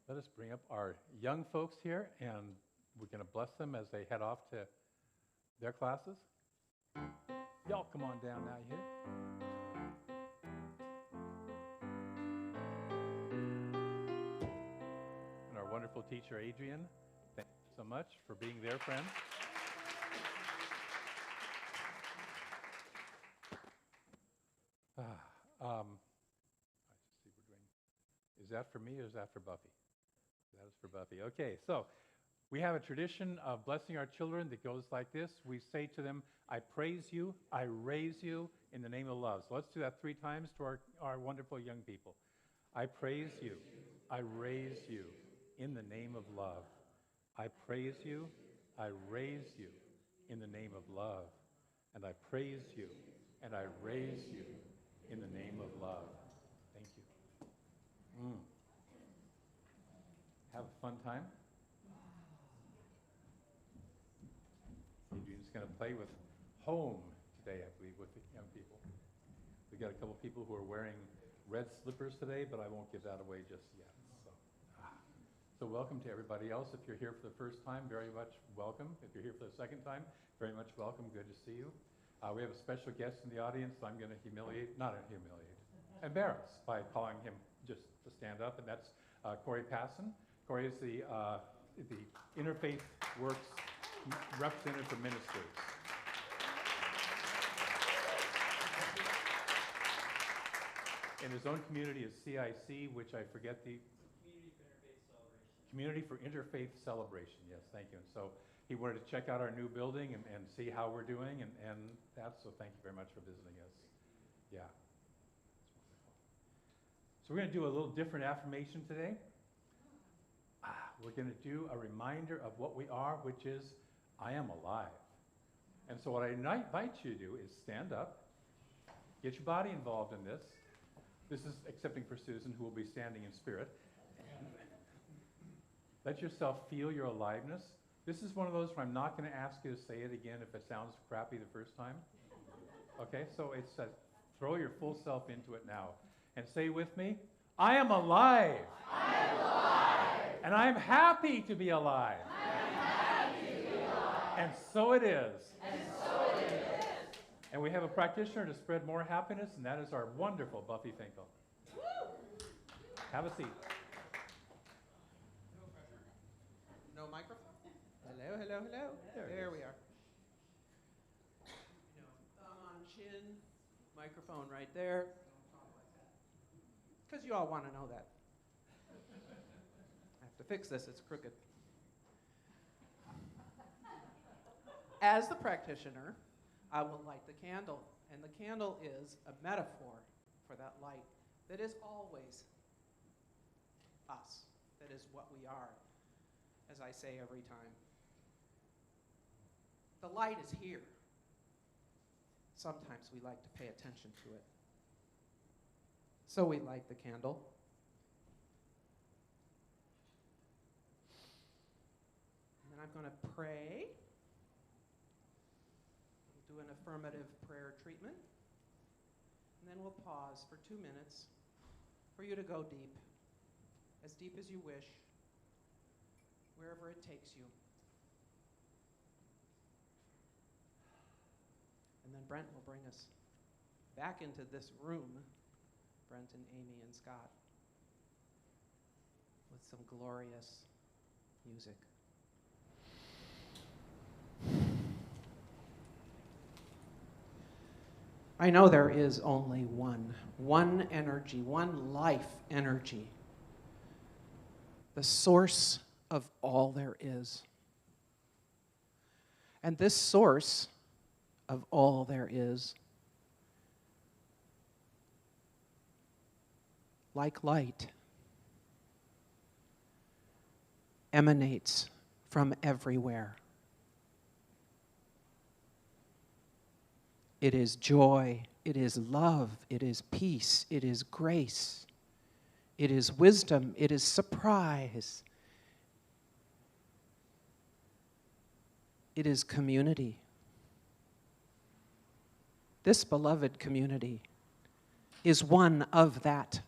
Let us bring up our young folks here, and we're going to bless them as they head off to their classes. Y'all come on down now here. And our wonderful teacher, Adrian, thank you so much for being there, friend. I just see we're doing. Is that for me or is that for Buffy? That is for Buffy. Okay, so we have a tradition of blessing our children that goes like this. We say to them, I praise you, I raise you in the name of love. So let's do that 3 times to our wonderful young people. I praise you, I raise you in the name of love. I praise you, I raise you in the name of love. And I praise you, and I raise you in the name of love. Thank you. Have a fun time. Adrian's going to play with home today, I believe, with the young people. We've got a couple people who are wearing red slippers today, but I won't give that away just yet. So welcome to everybody else. If you're here for the first time, very much welcome. If you're here for the second time, very much welcome. Good to see you. We have a special guest in the audience, so I'm going to embarrass by calling him just to stand up, and that's Corey Passon. Corey is the Interfaith Works representative for ministers. In his own community is CIC, which I forget the... Community for Interfaith Celebration, yes, thank you. And so he wanted to check out our new building and see how we're doing, and that, so thank you very much for visiting us. Yeah, that's wonderful. So we're going to do a little different affirmation today. We're going to do a reminder of what we are, which is, I am alive. And so what I invite you to do is stand up, get your body involved in this. This is excepting for Susan, who will be standing in spirit. Let yourself feel your aliveness. This is one of those where I'm not going to ask you to say it again if it sounds crappy the first time. Okay, so it's throw your full self into it now. And say with me, I am alive. I am alive. And I am happy to be alive. I am happy to be alive. And so it is. And so it is. And we have a practitioner to spread more happiness, and that is our wonderful Buffie Finkle. Have a seat. No microphone? Hello, hello, hello. There we are. Thumb on chin, microphone right there. Because you all want to know that. I have to fix this, it's crooked. As the practitioner, I will light the candle. And the candle is a metaphor for that light that is always us. That is what we are, as I say every time. The light is here. Sometimes we like to pay attention to it. So we light the candle. And then I'm going to pray. We'll do an affirmative prayer treatment. And then we'll pause for 2 minutes for you to go deep, as deep as you wish, wherever it takes you. And then Brent will bring us back into this room, Brent and Amy and Scott, with some glorious music. I know there is only one energy, one life energy, the source of all there is. And this source of all there is, like light, emanates from everywhere. It is joy, it is love, it is peace, it is grace, it is wisdom, it is surprise, it is community. This beloved community is one of that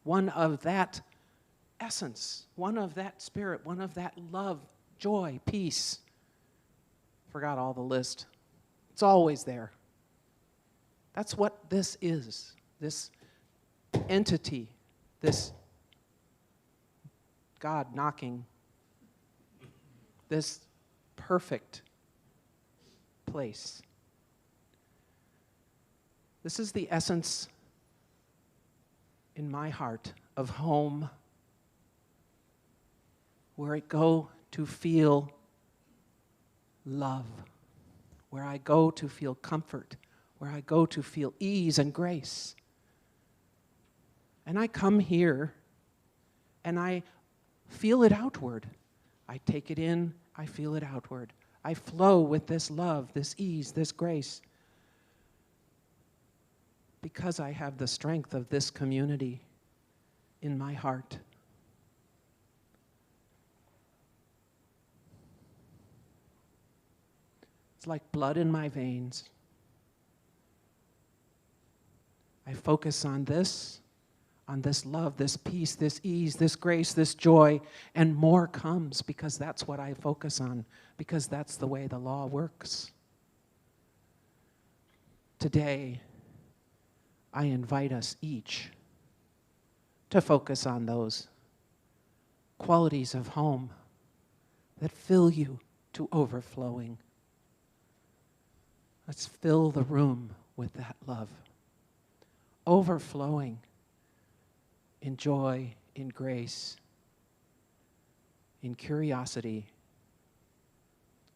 one of that essence, one of that spirit, one of that love, joy, peace. Forgot all the list. It's always there. That's what this is, this entity, this God knocking, this perfect place. This is the essence in my heart of home, where I go to feel love, where I go to feel comfort, where I go to feel ease and grace. And I come here and I feel it outward. I take it in, I feel it outward. I flow with this love, this ease, this grace, because I have the strength of this community in my heart. It's like blood in my veins. I focus on this love, this peace, this ease, this grace, this joy, and more comes because that's what I focus on, because that's the way the law works. Today, I invite us each to focus on those qualities of home that fill you to overflowing. Let's fill the room with that love, overflowing in joy, in grace, in curiosity.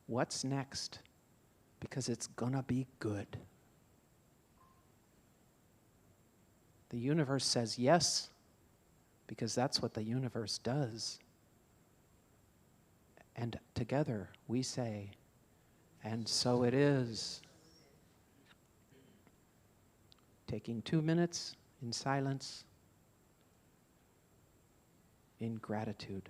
What's next? Because it's gonna be good. The universe says yes, because that's what the universe does. And together we say, and so it is. Taking 2 minutes in silence, in gratitude.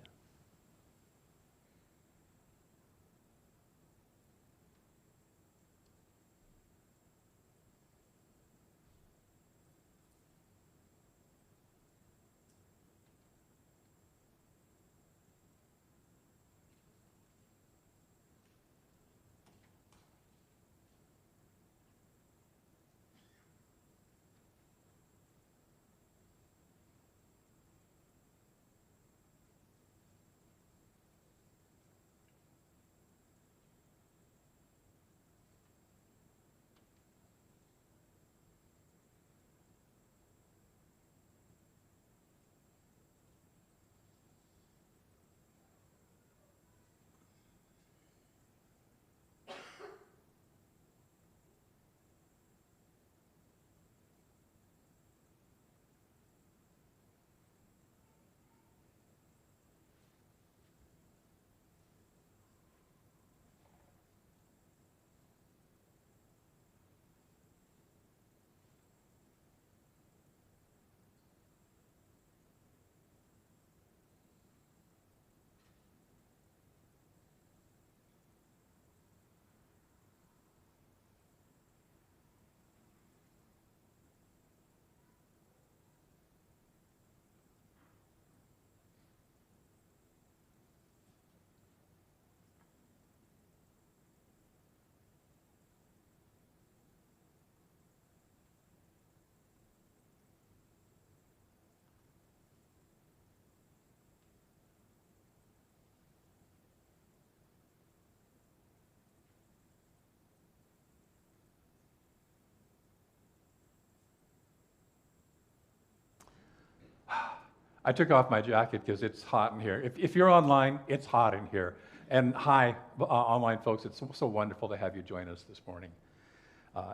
I took off my jacket because it's hot in here. If you're online, it's hot in here. And hi, online folks, it's so wonderful to have you join us this morning.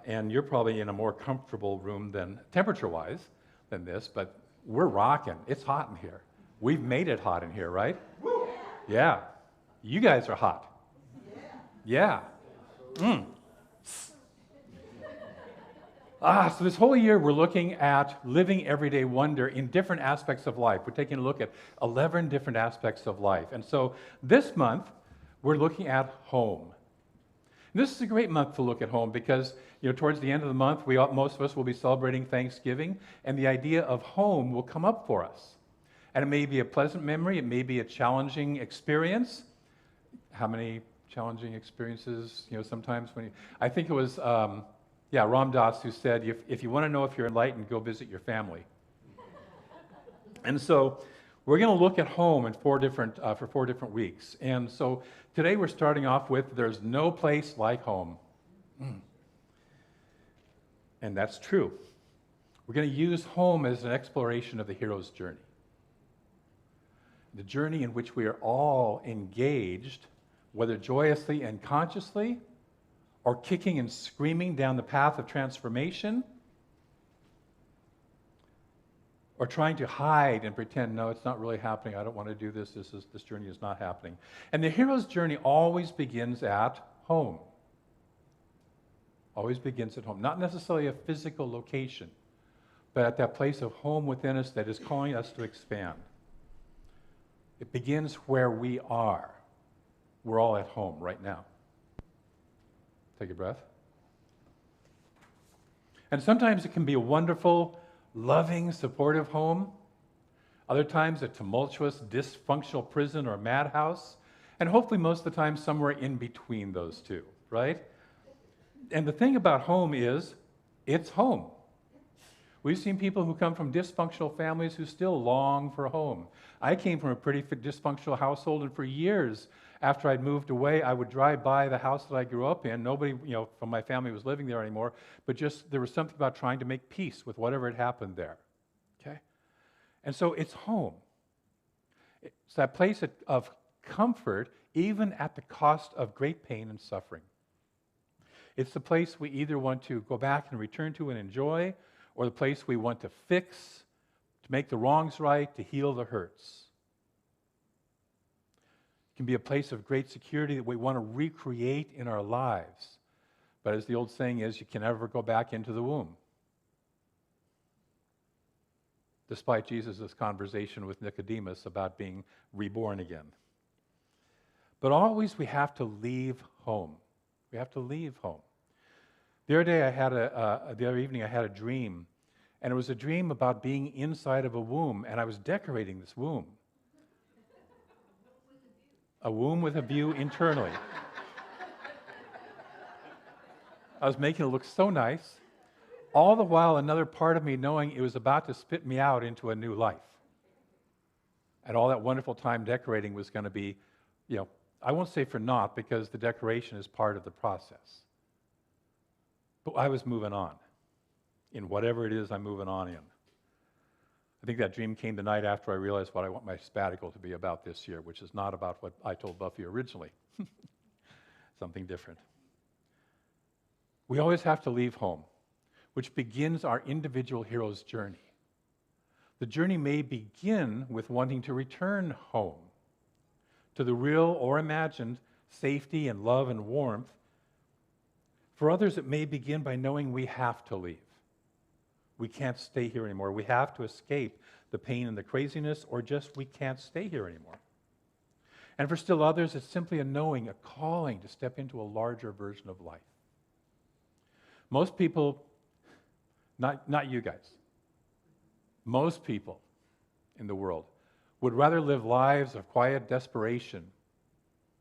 And you're probably in a more comfortable room than, temperature-wise, than this, but we're rocking. It's hot in here. We've made it hot in here, right? Yeah. You guys are hot. Yeah. So this whole year we're looking at living everyday wonder in different aspects of life. We're taking a look at 11 different aspects of life. And so this month we're looking at home. This is a great month to look at home because, towards the end of the month, most of us will be celebrating Thanksgiving, and the idea of home will come up for us. And it may be a pleasant memory, it may be a challenging experience. How many challenging experiences, sometimes I think it was, Ram Dass who said, if you want to know if you're enlightened, go visit your family. And so we're going to look at home for 4 different weeks. And so today we're starting off with, there's no place like home. And that's true. We're going to use home as an exploration of the hero's journey. The journey in which we are all engaged, whether joyously and consciously, or kicking and screaming down the path of transformation, or trying to hide and pretend, no, it's not really happening, I don't want to do this, this journey is not happening. And the hero's journey always begins at home. Always begins at home. Not necessarily a physical location, but at that place of home within us that is calling us to expand. It begins where we are. We're all at home right now. Take a breath. And sometimes it can be a wonderful, loving, supportive home. Other times a tumultuous, dysfunctional prison or madhouse. And hopefully most of the time somewhere in between those two, right? And the thing about home is, it's home. We've seen people who come from dysfunctional families who still long for home. I came from a pretty dysfunctional household, and for years after I'd moved away, I would drive by the house that I grew up in. Nobody, from my family was living there anymore, but just there was something about trying to make peace with whatever had happened there. Okay? And so it's home. It's that place of comfort, even at the cost of great pain and suffering. It's the place we either want to go back and return to and enjoy, or the place we want to fix, to make the wrongs right, to heal the hurts. It can be a place of great security that we want to recreate in our lives. But as the old saying is, you can never go back into the womb. Despite Jesus' conversation with Nicodemus about being reborn again. But always we have to leave home. We have to leave home. The other evening I had a dream, and it was a dream about being inside of a womb, and I was decorating this womb. A womb with a view internally. I was making it look so nice, all the while another part of me knowing it was about to spit me out into a new life. And all that wonderful time decorating was going to be, I won't say for naught, because the decoration is part of the process. But I was moving on in whatever it is I'm moving on in. I think that dream came the night after I realized what I want my sabbatical to be about this year, which is not about what I told Buffie originally. Something different. We always have to leave home, which begins our individual hero's journey. The journey may begin with wanting to return home to the real or imagined safety and love and warmth. For others, it may begin by knowing we have to leave. We can't stay here anymore. We have to escape the pain and the craziness, or just we can't stay here anymore. And for still others, it's simply a knowing, a calling to step into a larger version of life. Most people, not you guys, most people in the world would rather live lives of quiet desperation,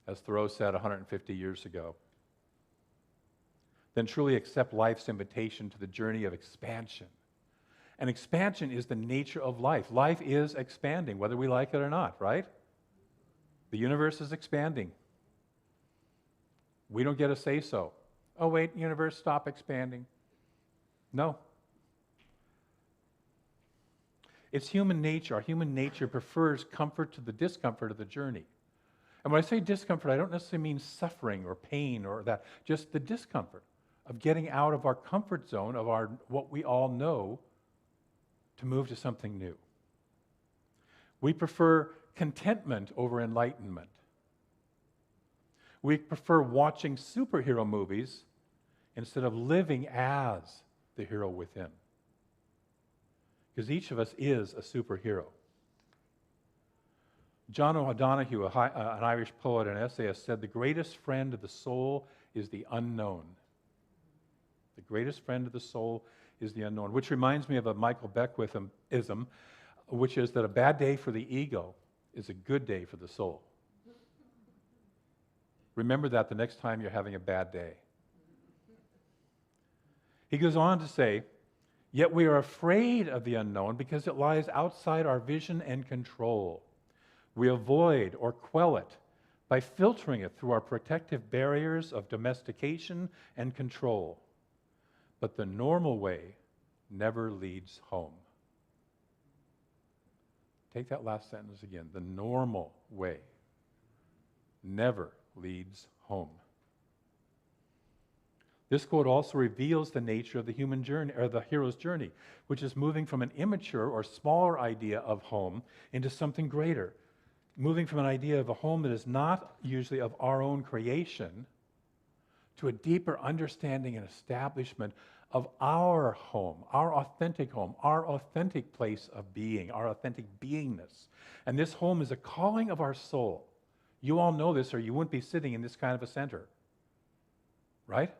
as Thoreau said 150 years ago, than truly accept life's invitation to the journey of expansion. And expansion is the nature of life. Life is expanding, whether we like it or not, right? The universe is expanding. We don't get a say-so. Oh, wait, universe, stop expanding. No. It's human nature. Our human nature prefers comfort to the discomfort of the journey. And when I say discomfort, I don't necessarily mean suffering or pain or that, just the discomfort of getting out of our comfort zone, of our what we all know, to move to something new. We prefer contentment over enlightenment. We prefer watching superhero movies instead of living as the hero within. Because each of us is a superhero. John O'Donoghue, an Irish poet and essayist, said, "The greatest friend of the soul is the unknown. The greatest friend of the soul is the unknown, which reminds me of a Michael Beckwithism, which is that a bad day for the ego is a good day for the soul. Remember that the next time you're having a bad day. He goes on to say, yet we are afraid of the unknown because it lies outside our vision and control. We avoid or quell it by filtering it through our protective barriers of domestication and control. But the normal way never leads home. Take that last sentence again. The normal way never leads home. This quote also reveals the nature of the human journey, or the hero's journey, which is moving from an immature or smaller idea of home into something greater. Moving from an idea of a home that is not usually of our own creation to a deeper understanding and establishment of our home, our authentic place of being, our authentic beingness. And this home is a calling of our soul. You all know this, or you wouldn't be sitting in this kind of a center. Right?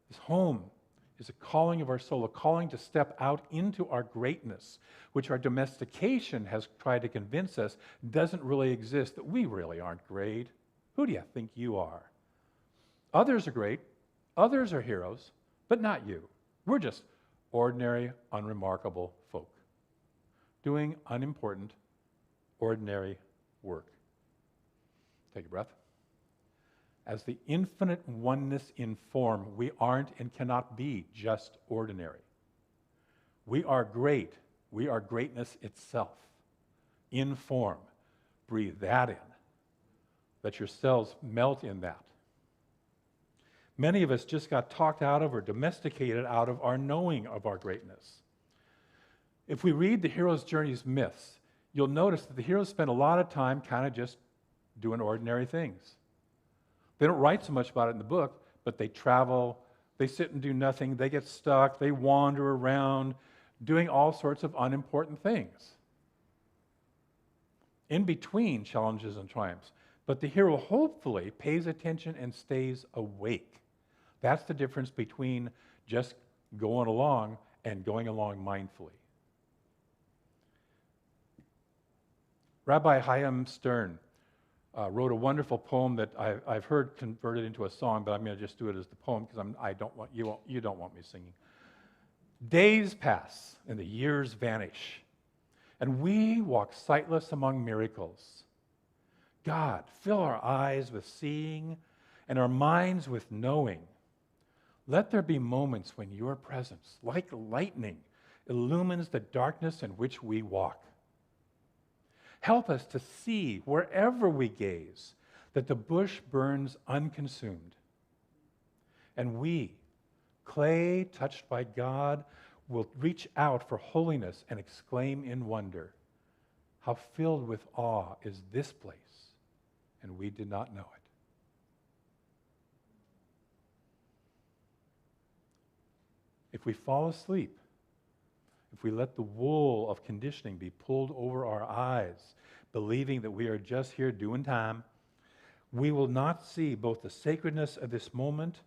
This home is a calling of our soul, a calling to step out into our greatness, which our domestication has tried to convince us doesn't really exist, that we really aren't great. Who do you think you are? Others are great. Others are heroes, but not you. We're just ordinary, unremarkable folk doing unimportant, ordinary work. Take a breath. As the infinite oneness in form, we aren't and cannot be just ordinary. We are great. We are greatness itself, in form. Breathe that in. Let your cells melt in that. Many of us just got talked out of or domesticated out of our knowing of our greatness. If we read the hero's journey's myths, you'll notice that the heroes spend a lot of time kind of just doing ordinary things. They don't write so much about it in the book, but they travel, they sit and do nothing, they get stuck, they wander around, doing all sorts of unimportant things. In between challenges and triumphs. But the hero hopefully pays attention and stays awake. That's the difference between just going along and going along mindfully. Rabbi Chaim Stern wrote a wonderful poem that I've heard converted into a song, but I'm going to just do it as the poem because you don't want me singing. Days pass and the years vanish, and we walk sightless among miracles. God, fill our eyes with seeing and our minds with knowing. Let there be moments when your presence, like lightning, illumines the darkness in which we walk. Help us to see, wherever we gaze, that the bush burns unconsumed. And we, clay touched by God, will reach out for holiness and exclaim in wonder, how filled with awe is this place, and we did not know it. If we fall asleep, if we let the wool of conditioning be pulled over our eyes, believing that we are just here doing time, we will not see both the sacredness of this moment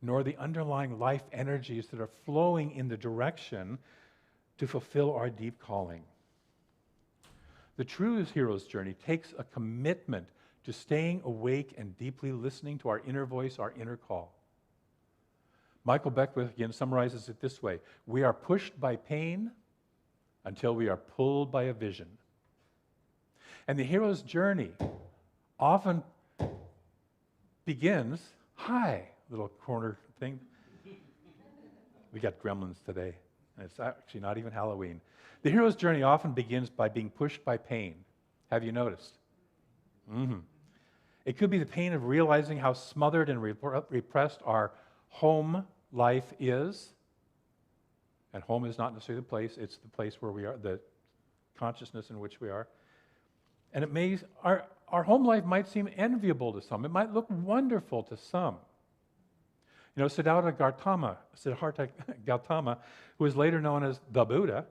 nor the underlying life energies that are flowing in the direction to fulfill our deep calling. The true hero's journey takes a commitment to staying awake and deeply listening to our inner voice, our inner call. Michael Beckwith again summarizes it this way: we are pushed by pain until we are pulled by a vision. And the hero's journey often begins, hi, little corner thing. We got gremlins today, and it's actually not even Halloween. The hero's journey often begins by being pushed by pain. Have you noticed? Mm-hmm. It could be the pain of realizing how smothered and repressed our home life is. And home is not necessarily the place, it's the place where we are, the consciousness in which we are. And it may, our home life might seem enviable to some. It might look wonderful to some. You know, Siddhartha Gautama, who was later known as the Buddha,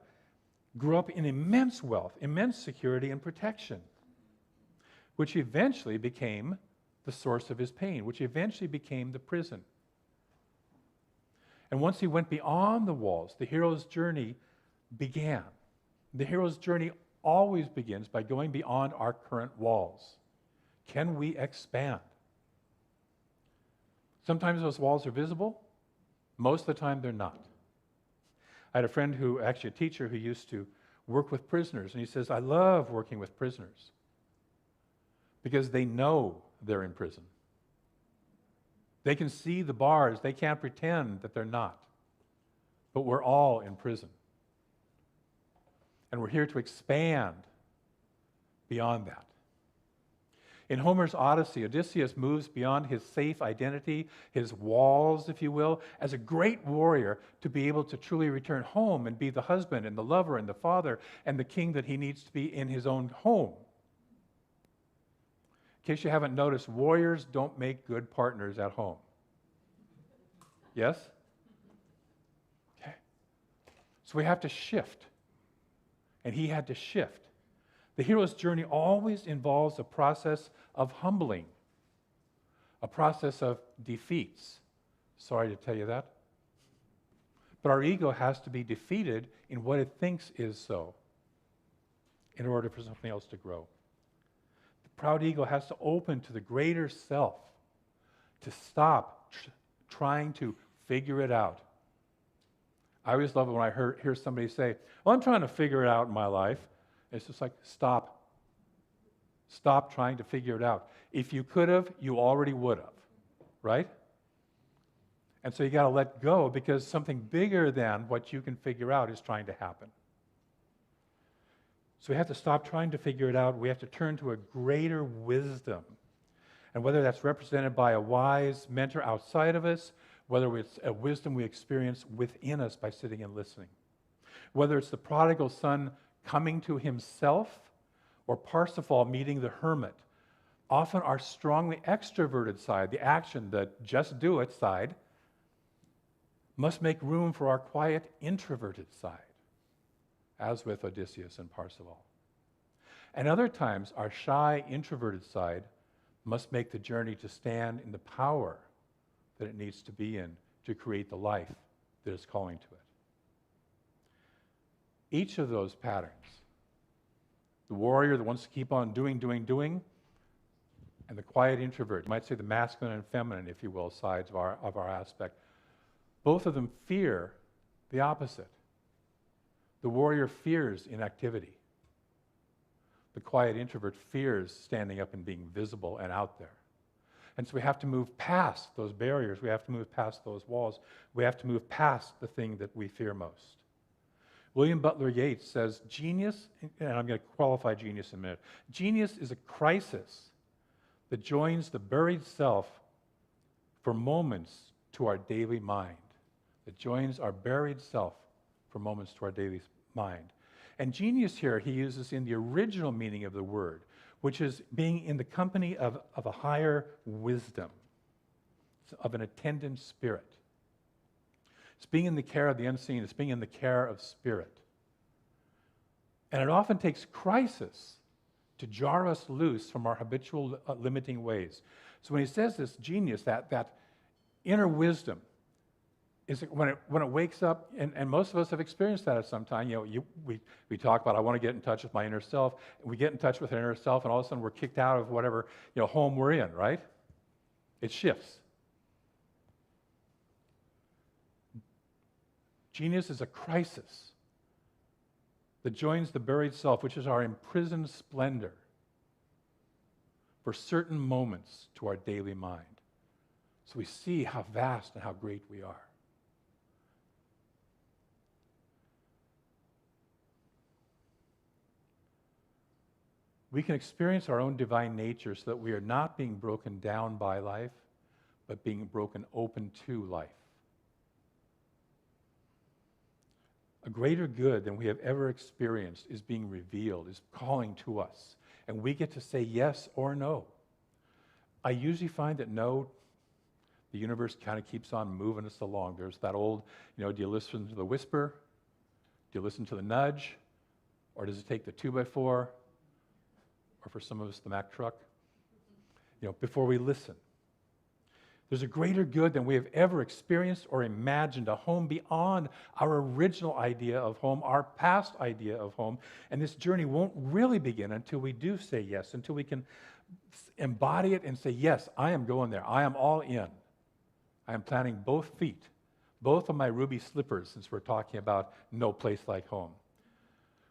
grew up in immense wealth, immense security and protection, which eventually became the source of his pain, which eventually became the prison. And once he went beyond the walls, the hero's journey began. The hero's journey always begins by going beyond our current walls. Can we expand? Sometimes those walls are visible. Most of the time they're not. I had a friend who, actually a teacher, who used to work with prisoners, and he says, I love working with prisoners because they know they're in prison. They can see the bars. They can't pretend that they're not. But we're all in prison. And we're here to expand beyond that. In Homer's Odyssey, Odysseus moves beyond his safe identity, his walls, if you will, as a great warrior to be able to truly return home and be the husband and the lover and the father and the king that he needs to be in his own home. In case you haven't noticed, warriors don't make good partners at home. Yes? Okay. So we have to shift. And he had to shift. The hero's journey always involves a process of humbling, a process of defeats. Sorry to tell you that. But our ego has to be defeated in what it thinks is so in order for something else to grow. The proud ego has to open to the greater self, to stop trying to figure it out. I always love it when I hear somebody say, well, I'm trying to figure it out in my life. It's just like, stop. Stop trying to figure it out. If you could have, you already would have, right? And so you got to let go because something bigger than what you can figure out is trying to happen. So we have to stop trying to figure it out. We have to turn to a greater wisdom. And whether that's represented by a wise mentor outside of us, whether it's a wisdom we experience within us by sitting and listening, whether it's the prodigal son coming to himself or Parsifal meeting the hermit, often our strongly extroverted side, the action, the just do it side, must make room for our quiet introverted side, as with Odysseus and Parsifal. And other times, our shy introverted side must make the journey to stand in the power that it needs to be in to create the life that is calling to it. Each of those patterns, the warrior that wants to keep on doing, and the quiet introvert, you might say the masculine and feminine, if you will, sides of our aspect, both of them fear the opposite. The warrior fears inactivity. The quiet introvert fears standing up and being visible and out there. And so we have to move past those barriers. We have to move past those walls. We have to move past the thing that we fear most. William Butler Yeats says, genius, and I'm going to qualify genius in a minute, genius is a crisis that joins the buried self for moments to our daily mind. That joins our buried self for moments to our daily mind. And genius here he uses in the original meaning of the word, which is being in the company of a higher wisdom, of an attendant spirit. It's being in the care of the unseen. It's being in the care of spirit. And it often takes crisis to jar us loose from our habitual limiting ways. So when he says this genius, that inner wisdom, is when it wakes up, and most of us have experienced that at some time. We talk about, I want to get in touch with my inner self, and we get in touch with our inner self, and all of a sudden we're kicked out of whatever home we're in, right? It shifts. Genius is a crisis that joins the buried self, which is our imprisoned splendor, for certain moments to our daily mind. So we see how vast and how great we are. We can experience our own divine nature so that we are not being broken down by life, but being broken open to life. A greater good than we have ever experienced is being revealed, is calling to us. And we get to say yes or no. I usually find that no, the universe kind of keeps on moving us along. There's that old, do you listen to the whisper? Do you listen to the nudge? Or does it take the 2x4? Or for some of us, the Mack truck? before we listen. There's a greater good than we have ever experienced or imagined, a home beyond our original idea of home, our past idea of home. And this journey won't really begin until we do say yes, until we can embody it and say, yes, I am going there. I am all in. I am planting both feet, both of my ruby slippers, since we're talking about no place like home.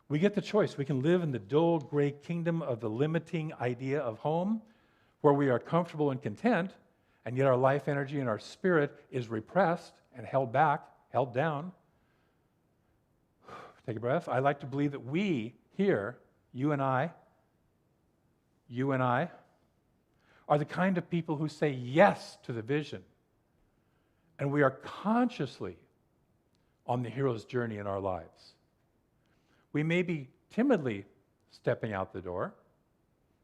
We get the choice. We can live in the dull gray kingdom of the limiting idea of home, where we are comfortable and content, and yet our life energy and our spirit is repressed and held back, held down. Take a breath. I like to believe that we here, you and I, are the kind of people who say yes to the vision. And we are consciously on the hero's journey in our lives. We may be timidly stepping out the door.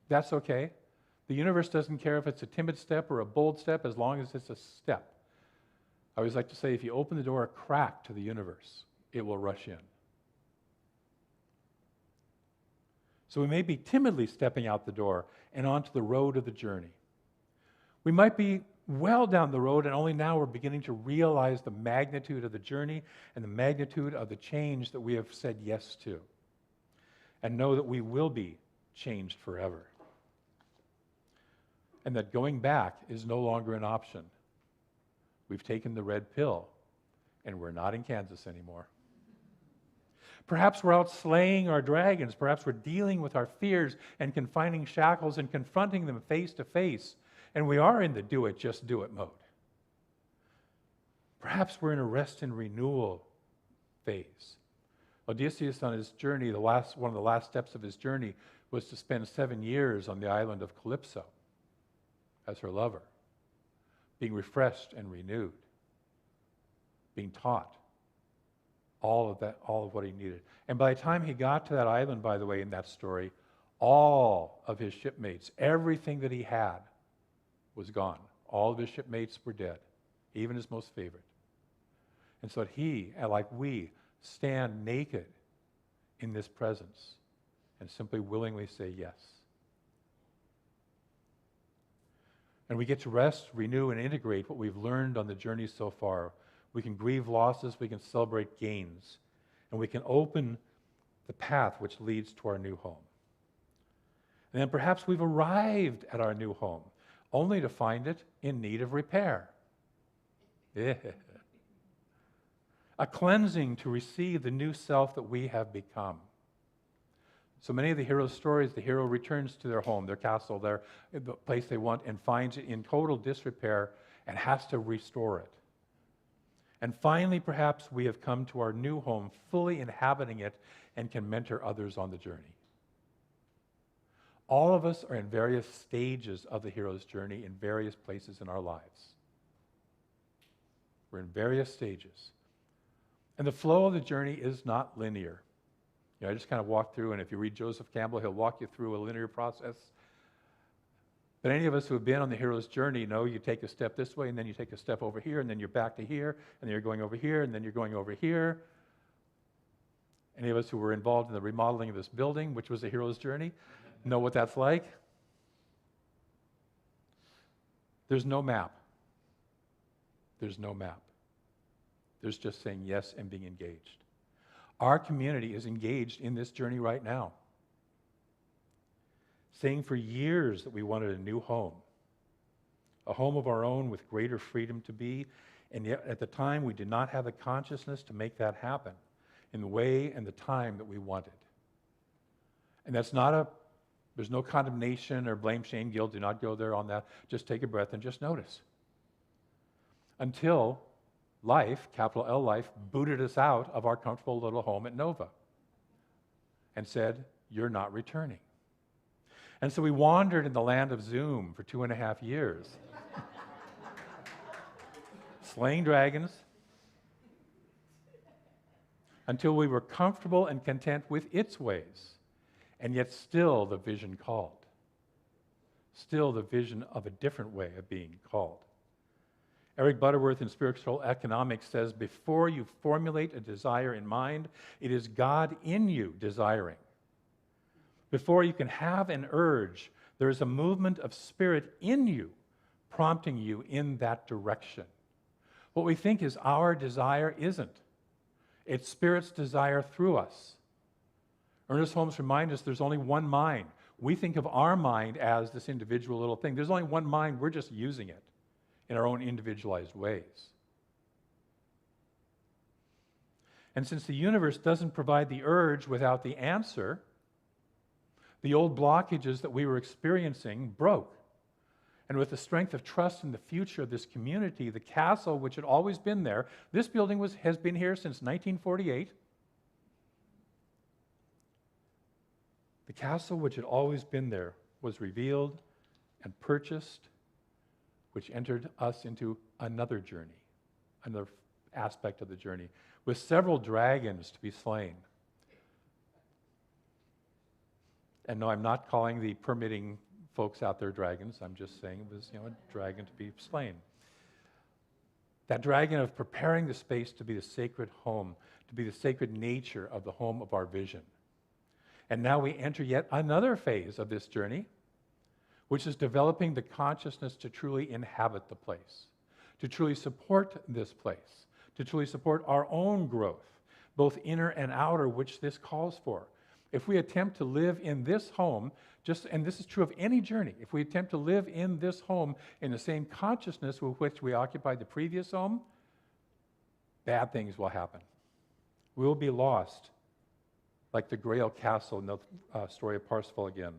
That's okay. The universe doesn't care if it's a timid step or a bold step, as long as it's a step. I always like to say, if you open the door a crack to the universe, it will rush in. So we may be timidly stepping out the door and onto the road of the journey. We might be well down the road, and only now we're beginning to realize the magnitude of the journey and the magnitude of the change that we have said yes to, and know that we will be changed forever. And that going back is no longer an option. We've taken the red pill, and we're not in Kansas anymore. Perhaps we're out slaying our dragons. Perhaps we're dealing with our fears and confining shackles and confronting them face to face. And we are in the do it, just do it mode. Perhaps we're in a rest and renewal phase. Odysseus on his journey, one of the last steps of his journey was to spend 7 years on the island of Calypso as her lover, being refreshed and renewed, being taught all of what he needed. And by the time he got to that island, by the way, in that story, all of his shipmates, everything that he had was gone. All of his shipmates were dead, even his most favorite. And so he, like we, stand naked in this presence and simply willingly say yes. And we get to rest, renew, and integrate what we've learned on the journey so far. We can grieve losses, we can celebrate gains, and we can open the path which leads to our new home. And then perhaps we've arrived at our new home, only to find it in need of repair. Yeah. A cleansing to receive the new self that we have become. So many of the hero's stories, the hero returns to their home, their castle, the place they want, and finds it in total disrepair and has to restore it. And finally, perhaps we have come to our new home, fully inhabiting it, and can mentor others on the journey. All of us are in various stages of the hero's journey in various places in our lives. We're in various stages. And the flow of the journey is not linear. I just kind of walked through, and if you read Joseph Campbell, he'll walk you through a linear process. But any of us who have been on the hero's journey know you take a step this way, and then you take a step over here, and then you're back to here, and then you're going over here, and then you're going over here. Any of us who were involved in the remodeling of this building, which was a hero's journey, know what that's like. There's no map. There's no map. There's just saying yes and being engaged. Our community is engaged in this journey right now, saying for years that we wanted a new home, a home of our own with greater freedom to be, and yet at the time we did not have the consciousness to make that happen in the way and the time that we wanted. And that's not there's no condemnation or blame, shame, guilt. Do not go there on that. Just take a breath and just notice. Until life, capital L life, booted us out of our comfortable little home at Nova and said, you're not returning. And so we wandered in the land of Zoom for 2.5 years, slaying dragons, until we were comfortable and content with its ways. And yet still the vision called. Still the vision of a different way of being called. Eric Butterworth in Spiritual Economics says, before you formulate a desire in mind, it is God in you desiring. Before you can have an urge, There is a movement of spirit in you, prompting you in that direction. What we think is our desire isn't. It's Spirit's desire through us. Ernest Holmes reminds us there's only one mind. We think of our mind as this individual little thing. There's only one mind, we're just using it in our own individualized ways. And since the universe doesn't provide the urge without the answer, the old blockages that we were experiencing broke. And with the strength of trust in the future of this community, the castle, which had always been there, this building has been here since 1948. The castle, which had always been there, was revealed and purchased, which entered us into another journey, another aspect of the journey, with several dragons to be slain. And no, I'm not calling the permitting folks out there dragons. I'm just saying it was, a dragon to be slain. That dragon of preparing the space to be the sacred home, to be the sacred nature of the home of our vision. And now we enter yet another phase of this journey, which is developing the consciousness to truly inhabit the place, to truly support this place, to truly support our own growth, both inner and outer, which this calls for. If we attempt to live in this home, and this is true of any journey, if we attempt to live in this home in the same consciousness with which we occupied the previous home, bad things will happen. We will be lost, like the Grail Castle in the story of Parsifal again,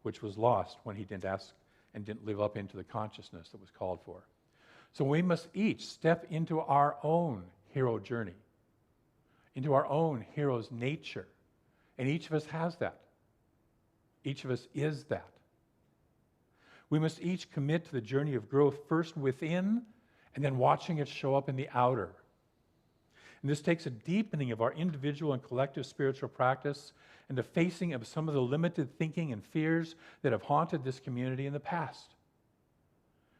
which was lost when he didn't ask and didn't live up into the consciousness that was called for. So we must each step into our own hero journey, into our own hero's nature. And each of us has that. Each of us is that. We must each commit to the journey of growth first within and then watching it show up in the outer. And this takes a deepening of our individual and collective spiritual practice and the facing of some of the limited thinking and fears that have haunted this community in the past.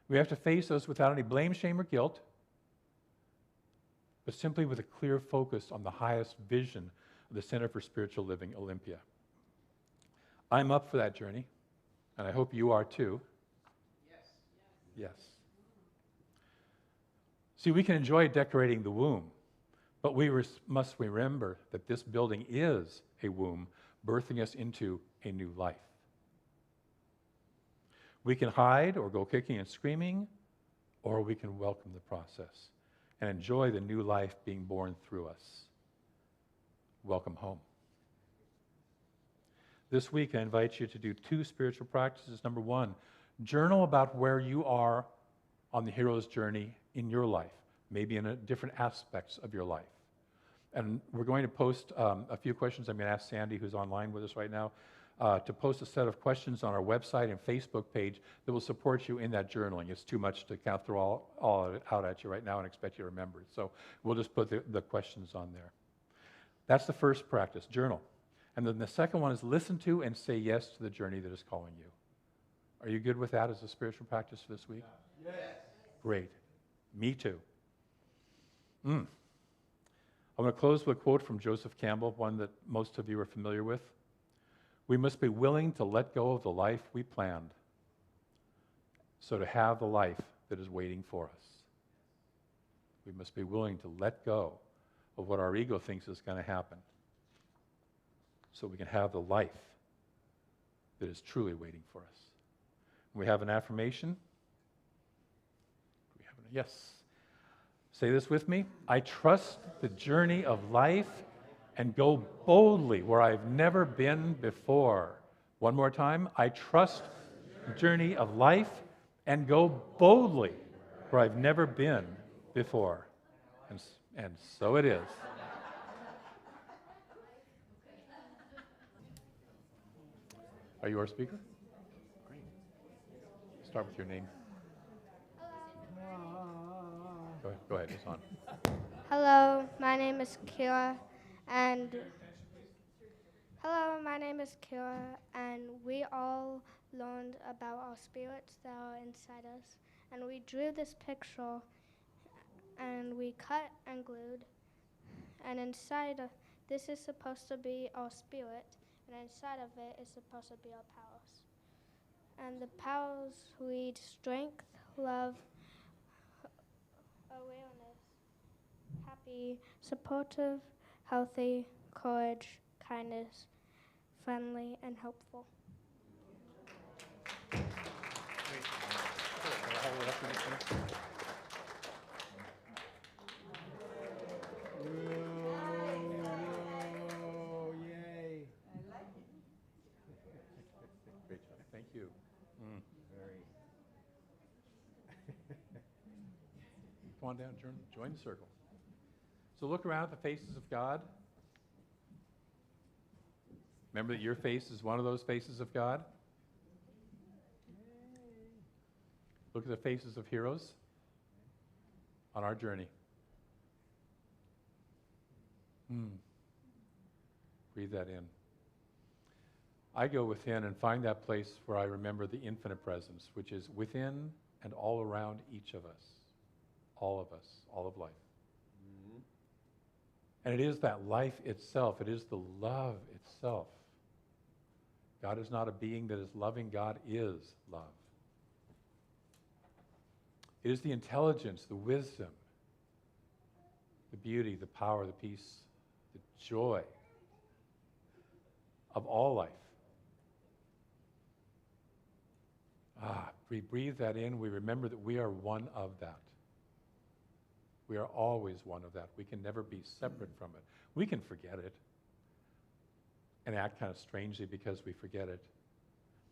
We have to face those without any blame, shame, or guilt, but simply with a clear focus on the highest vision of the Center for Spiritual Living, Olympia. I'm up for that journey, and I hope you are too. Yes. See, we can enjoy decorating the womb, but we must remember that this building is a womb birthing us into a new life. We can hide or go kicking and screaming, or we can welcome the process and enjoy the new life being born through us. Welcome home. This week, I invite you to do 2 spiritual practices. Number 1, journal about where you are on the hero's journey in your life, maybe in different aspects of your life. And we're going to post a few questions. I'm going to ask Sandy, who's online with us right now, to post a set of questions on our website and Facebook page that will support you in that journaling. It's too much to kind of throw all of it out at you right now and expect you to remember it. So we'll just put the questions on there. That's the first practice, journal. And then the second one is listen to and say yes to the journey that is calling you. Are you good with that as a spiritual practice for this week? Yes. Great. Me too. I'm going to close with a quote from Joseph Campbell, one that most of you are familiar with. We must be willing to let go of the life we planned, so to have the life that is waiting for us. We must be willing to let go of what our ego thinks is going to happen, so we can have the life that is truly waiting for us. We have an affirmation. Yes. Say this with me. I trust the journey of life and go boldly where I've never been before. One more time. I trust the journey of life and go boldly where I've never been before. And so it is. Are you our speaker? Great. Start with your name. Go ahead, it's on. Hello, my name is Kira, and we all learned about our spirits that are inside us, and we drew this picture, and we cut and glued, and inside of this is supposed to be our spirit, and inside of it is supposed to be our powers. and the powers lead strength, love, awareness, happy, supportive, healthy, courage, kindness, friendly, and helpful. Whoa, yay. I like it. Great job. Thank you. Very. Come on down, join the circle. So look around at the faces of God. Remember that your face is one of those faces of God. Look at the faces of heroes on our journey. Breathe that in. I go within and find that place where I remember the infinite presence, which is within and all around each of us. All of us, all of life. Mm-hmm. And it is that life itself. It is the love itself. God is not a being that is loving. God is love. It is the intelligence, the wisdom, the beauty, the power, the peace, the joy of all life. We breathe that in. We remember that we are one of that. We are always one of that. We can never be separate from it. We can forget it and act kind of strangely because we forget it.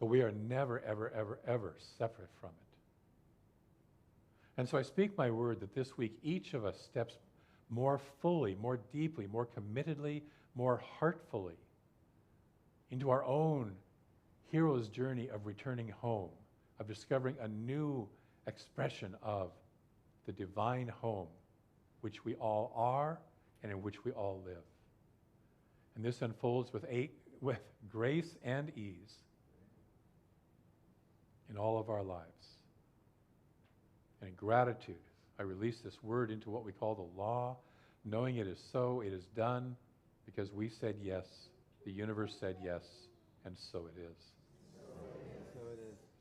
But we are never, ever, ever, ever separate from it. And so I speak my word that this week each of us steps more fully, more deeply, more committedly, more heartfully into our own hero's journey of returning home, of discovering a new expression of the divine home which we all are and in which we all live. And this unfolds with grace and ease in all of our lives. And in gratitude, I release this word into what we call the law, knowing it is so, it is done, because we said yes, the universe said yes, and so it is.